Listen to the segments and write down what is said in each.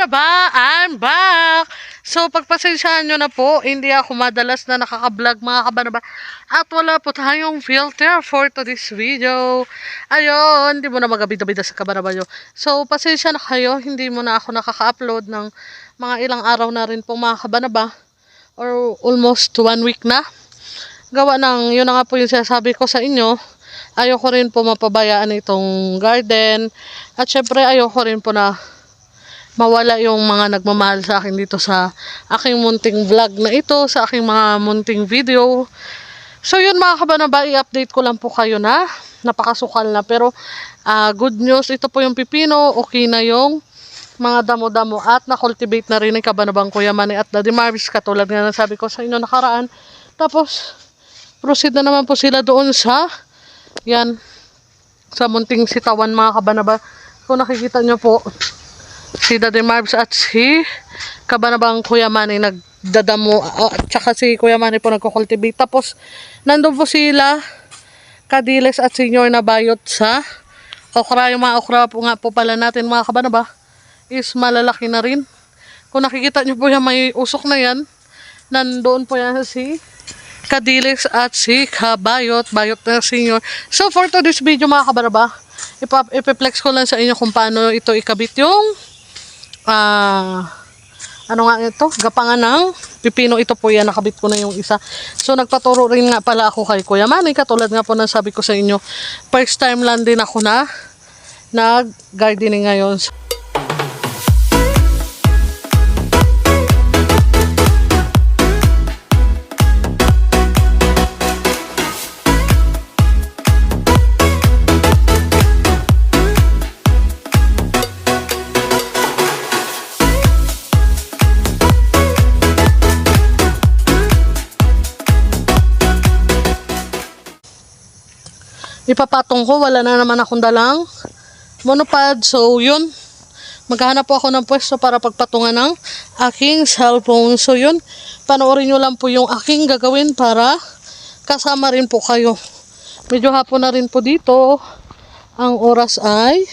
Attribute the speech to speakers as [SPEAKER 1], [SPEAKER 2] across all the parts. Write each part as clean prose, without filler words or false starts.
[SPEAKER 1] Kabanaba, I'm back! So, pagpasensyahan nyo na po, hindi ako madalas na nakaka-vlog mga kabanaba. At wala po tayong filter for today's video. Ayun, hindi mo na magabida-bida sa kabanaba nyo. So, pasensya na kayo, hindi mo na ako nakaka-upload ng mga ilang araw na rin po mga kabanaba. Or almost 1 week na. Gawa ng, yun na nga po yung sinasabi ko sa inyo. Ayoko rin po mapabayaan itong garden. At syempre, ayoko rin po na mawala yung mga nagmamahal sa akin dito sa aking munting vlog na ito, sa aking mga munting video. So yun mga kabanaba, i-update ko lang po kayo na napakasukal na. Pero good news, ito po yung pipino, okay na yung mga damo-damo at na-cultivate na rin ni Kabanabang Kuya Manny at Daddy Marvis, katulad nga na sabi ko sa inyo nakaraan. Tapos proceed na naman po sila doon sa yan, sa munting sitawan mga kabanaba. Kung nakikita nyo po, si Daddy Marvis at si Kabanabang Kuya Manny nagdadamo, at saka si Kuya Manny po nagko-cultivate. Tapos nandun po sila Kadiles at Senior na bayot sa okra. Yung mga okra po nga po pala natin mga kabanaba is malalaki na rin. Kung nakikita nyo po yan, may usok na yan, nandoon po yan si Kadiles at si Kabayot, bayot na Senior. So for today's video mga kabanaba, ipiplex ko lang sa inyo kung paano ito ikabit yung ano nga ito, gapangan ng pipino. Ito po yan, nakabit ko na yung isa. So nagpaturo rin nga pala ako kay Kuya Manny, katulad nga po ng sabi ko sa inyo, first time lang din ako na nag-gardening ngayon. Ipapatong ko, wala na naman akong dalang monopod. So yun, maghahanap po ako ng pwesto para pagpatungan ng aking cellphone. So yun, panoorin nyo lang po yung aking gagawin para kasama rin po kayo. Medyo hapon na rin po dito. Ang oras ay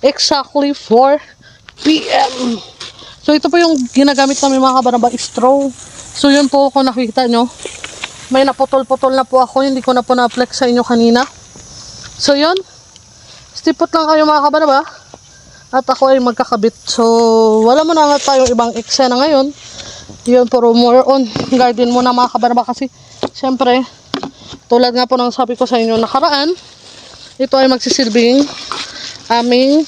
[SPEAKER 1] exactly 4 PM. So ito po yung ginagamit namin mga kabanaba, straw. So yun po, kung nakikita nyo, may naputol-putol na po ako, hindi ko na po na-flex sa inyo kanina. So yun, stipot lang kayo mga kabanaba at ako ay magkakabit. So wala mo na nga tayong ibang eksena ngayon. Yun, pero more on garden muna mga kabanaba, kasi syempre tulad nga po ng sabi ko sa inyo nakaraan, ito ay magsisilbing aming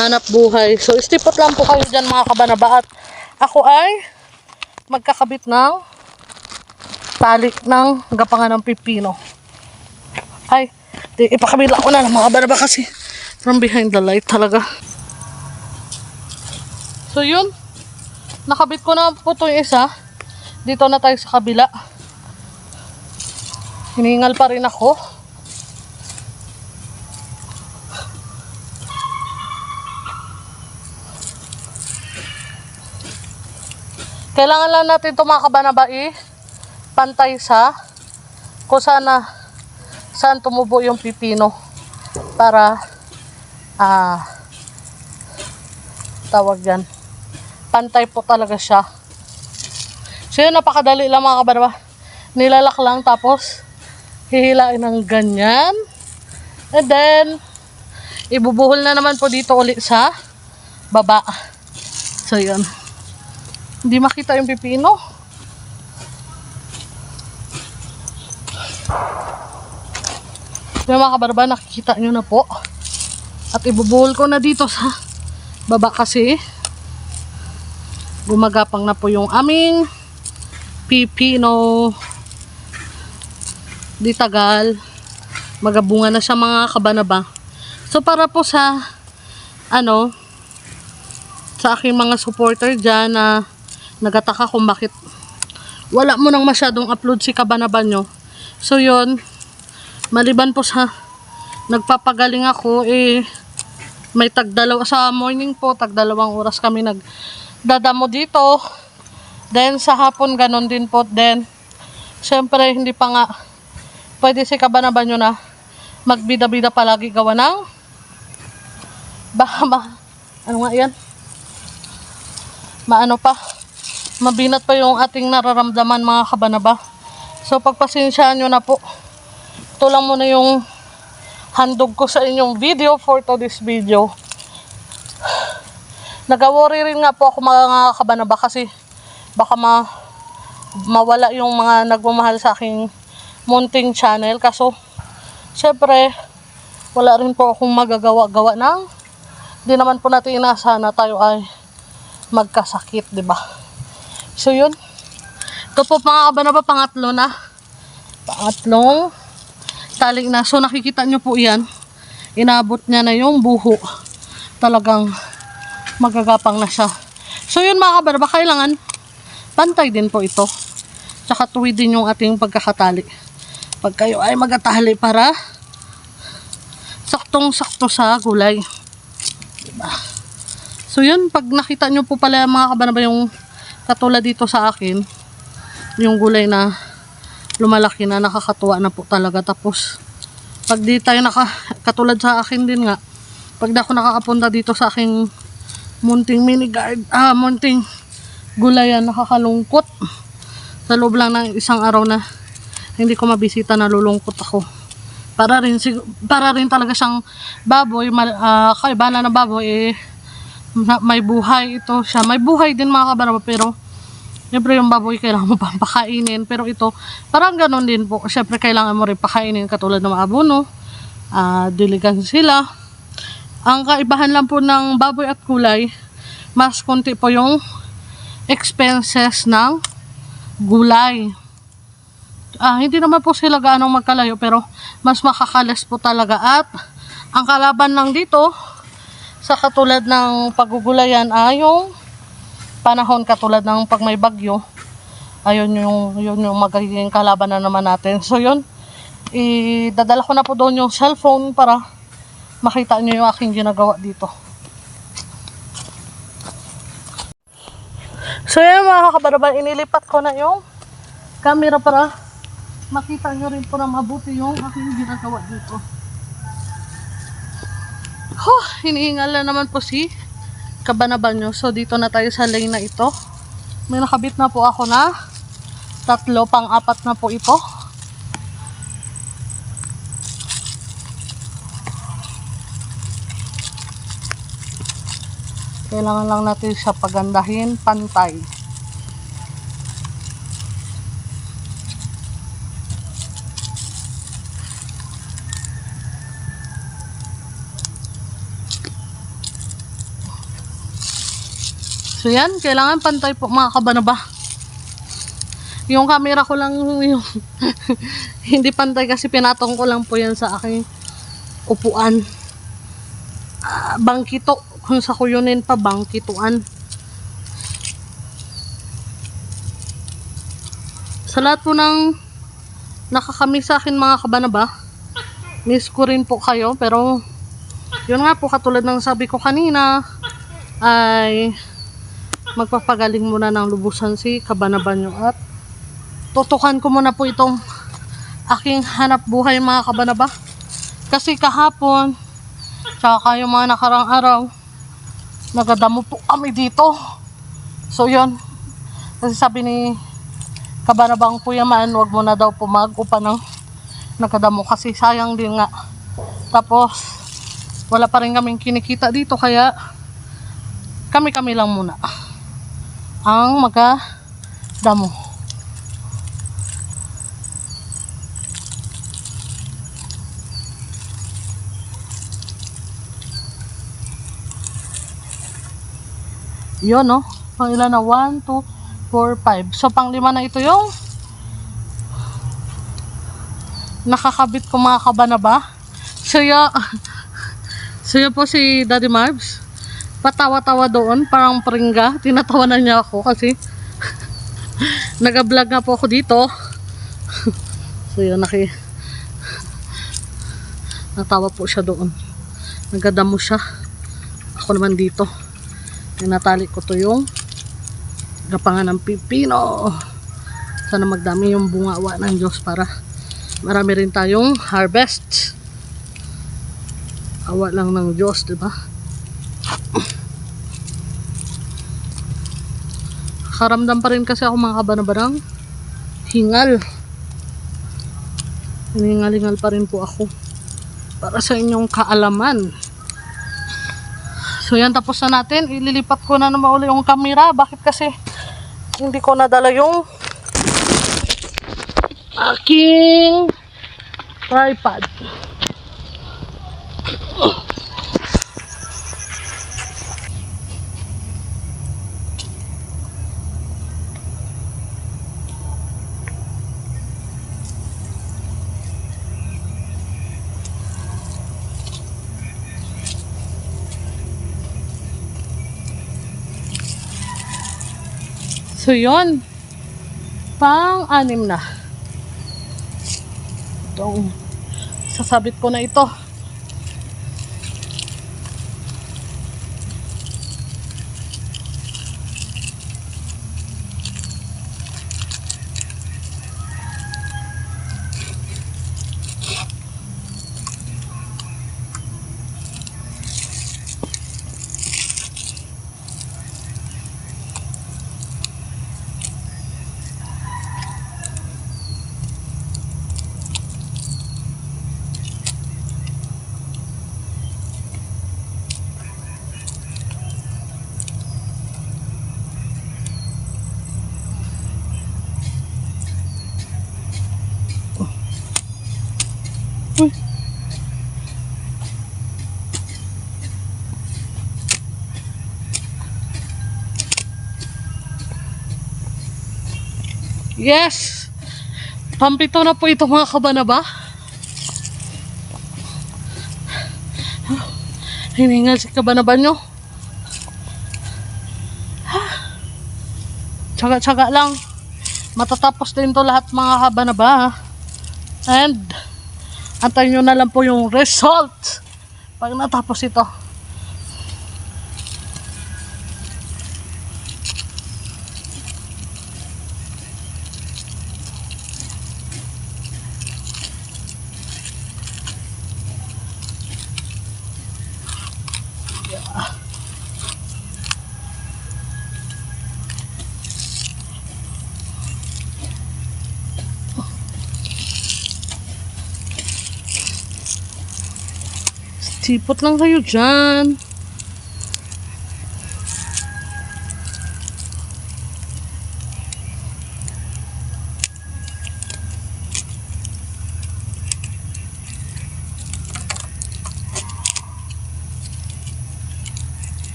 [SPEAKER 1] hanap buhay. So stipot lang po kayo dyan mga kabanaba at ako ay magkakabit ng talik ng gapangan ng pipino. Ay, ipakabila ko na lang mga kabanaba kasi from behind the light talaga. So yun, nakabit ko na po ito yung isa. Dito na tayo sa kabila. Hiningal pa rin ako. Kailangan lang natin ito mga kabanaba pantay sa kung saan tumubo yung pipino para tawag yan, pantay po talaga siya. So yun, napakadali lang mga kabanaba, nilalak lang tapos hihilain ng ganyan and then ibubuhol na naman po dito ulit sa baba. So yun, hindi makita yung pipino. Yung mga kabaraba, nakikita nyo na po. At ibubuhol ko na dito sa baba kasi gumagapang na po yung aming pipino. Di tagal, magabunga na siya mga kabanaba. So para po sa sa aking mga supporter dyan na nagataka kung bakit wala mo nang masyadong upload si Kabanaba nyo. So yun, maliban po sa nagpapagaling ako, may tagdalawa sa morning po, tagdalawang oras kami nagdadamo dito. Then sa hapon ganon din po. Then syempre hindi pa nga pwede si Kabanaba nyo na magbida-bida palagi gawa ng Baka ano nga yan? Maano pa? Mabinat pa yung ating nararamdaman mga kabanaba. So pagpasensyaan nyo na po. Ito lang muna yung handog ko sa inyong video for today's video. Nag-worry rin nga po ako mga kabanaba kasi baka mawala yung mga nagmamahal sa aking munting channel. Kaso syempre wala rin po akong magagawa-gawa ng di naman po natin inaasahan na tayo ay magkasakit, di ba? So yun. Ito po mga kabanaba, pangatlong tali na. So nakikita nyo po yan, inabot niya na yung buho, talagang magagapang na siya. So yun mga kabanaba, kailangan pantay din po ito, tsaka tuwid din yung ating pagkakatali pag kayo ay magatali para saktong sakto sa gulay, diba? So yun, pag nakita nyo po pala mga kabanaba yung katulad dito sa akin, yung gulay na lumalaki na, nakakatuwa na po talaga. Tapos pag di tayo katulad sa akin din nga, pag di ako nakakapunta dito sa aking munting munting gulayan, nakakalungkot. Sa loob lang ng isang araw na hindi ko mabisita, nalulungkot ako. Para rin talaga siyang baboy, kaibala na baboy may buhay ito siya. May buhay din mga kabanaba, pero siyempre yung baboy kailangan mo pang pakainin. Pero ito, parang ganun din po. Siyempre kailangan mo rin pakainin katulad ng mga abono, diligan sila. Ang kaibahan lang po ng baboy at kulay, mas konti po yung expenses ng gulay. Hindi naman po sila gaano magkalayo, pero mas makakales po talaga. At ang kalaban lang dito sa katulad ng pagugulayan ay yung panahon, katulad ng pag may bagyo. Ayun yung magiging kalaban na naman natin. So yun, idadala ko na po doon yung cellphone para makita nyo yung aking ginagawa dito. So yun mga kabaraba, inilipat ko na yung camera para makita nyo rin po na mabuti yung aking ginagawa dito. Hinihingal na naman po si kabanaba nyo. So dito na tayo sa lane na ito. May nakabit na po ako na 3, pang-4 na po ito. Kailangan lang natin siya pagandahin pantay. So yan, kailangan pantay po mga kabanaba. Yung camera ko lang yung hindi pantay kasi pinatong ko lang po yan sa aking upuan. Bangkito, kung sa kuyunin pa, bangkituan. Sa lahat po ng nakakamiss sa akin mga kabanaba, miss ko rin po kayo. Pero yun nga po, katulad ng sabi ko kanina, ay magpapagaling muna ng lubusan si kabanaba nyo. At tutukan ko muna po itong aking hanap buhay mga kabanaba. Kasi kahapon, tsaka yung mga nakarang araw, nagadamo po kami dito. So yun, kasi sabi ni kabanabang Kuyaman, wag mo na daw po mag-upa ng nagadamo kasi sayang din nga. Tapos wala pa rin kaming kinikita dito, kaya kami lang muna ang magadamo. Yun, no? Pang ilan na? 1, 2, 4, 5. So, pang 5 na ito yung nakakabit ko mga kabanaba. So, yun po si Daddy Marbs. Patawa-tawa doon, parang pringga. Tinatawanan niya ako kasi nag-vlog nga po ako dito. So, yun, natawa po siya doon. Nagadamo siya. Ako naman dito. Tinatali ko to yung gapangan ng pipino. Sana magdami yung bungawa ng Diyos para marami rin tayong harvest. Awa lang ng Diyos, diba? Karamdam pa rin kasi ako mga kabanabarang hingal. Hiningal-hingal pa rin po ako. Para sa inyong kaalaman. So yan, tapos na natin. Ililipat ko na naman ulit yung camera. Bakit kasi hindi ko nadala yung aking tripod. So yun, pang-anim na. Itong sasabit ko na ito. Uy. Yes! Pampito na po ito mga kabanaba. Hiningal si kabanaba nyo. Tsaga-tsaga lang. Matatapos din to lahat mga kabanaba. And antayin nyo na lang po yung result pag natapos ito. Sipot lang kayo dyan.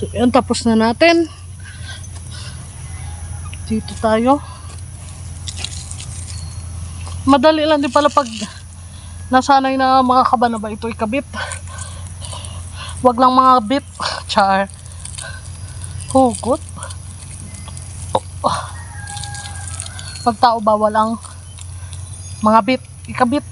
[SPEAKER 1] So, yan, tapos na natin. Dito tayo. Madali lang din pala pag nasanay na mga kabanaba ito ikabit. Wag lang mga bit. Char. Hugot. Pag tao bawal ang mga bit ikabit.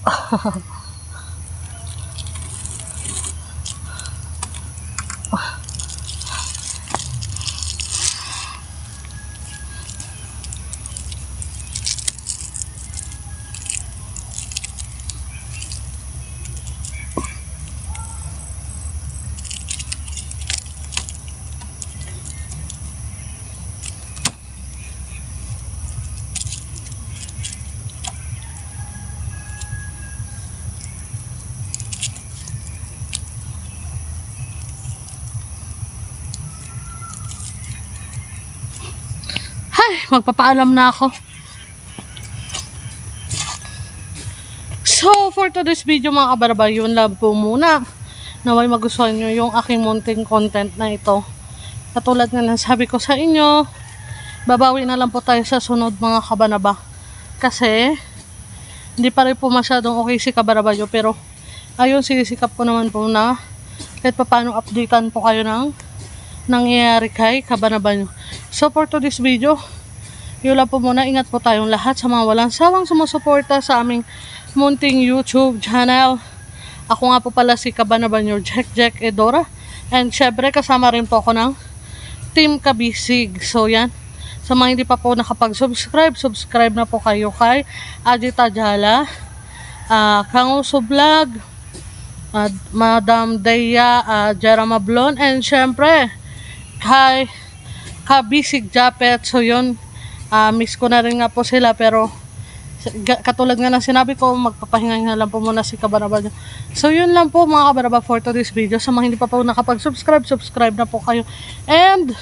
[SPEAKER 1] Magpapaalam na ako. So, for today's video mga kabarabay, yun lang po muna. Naway magustuhan nyo yung aking munting content na ito. Katulad nga ng sabi ko sa inyo, babawi na lang po tayo sa sunod mga kabanaba. Kasi, hindi pa rin po masyadong okay si kabarabayo. Pero, ayun, sisikap ko naman po na kahit pa paano updatean po kayo ng nangyayari kay kabanabanyo. So, for today's video, yun lang po muna. Ingat po tayong lahat sa mga walang sawang sumusuporta sa aming munting YouTube channel. Ako nga po pala si Kabanabanyo Jack Edora. And syempre kasama rin po ako ng Team Kabisig. So yan. Sa mga hindi pa po nakapag-subscribe, subscribe na po kayo kay Ajita Jala, Kang Uso Vlog, Madam Deya, Jera Mablon, and syempre kay Kabisig Japet. So yun, miss ko na rin nga po sila, pero katulad nga ng sinabi ko, magpapahinga na lang po muna si Kabanaba. So yun lang po mga Kabanaba for today's video. Sa mga hindi pa po nakapag-subscribe, subscribe na po kayo. And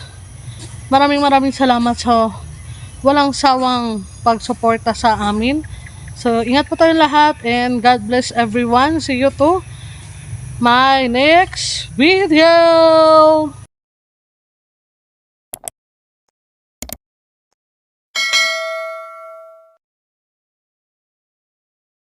[SPEAKER 1] maraming salamat sa walang sawang pagsuporta sa amin. So ingat po tayong lahat, and God bless everyone. See you to my next video.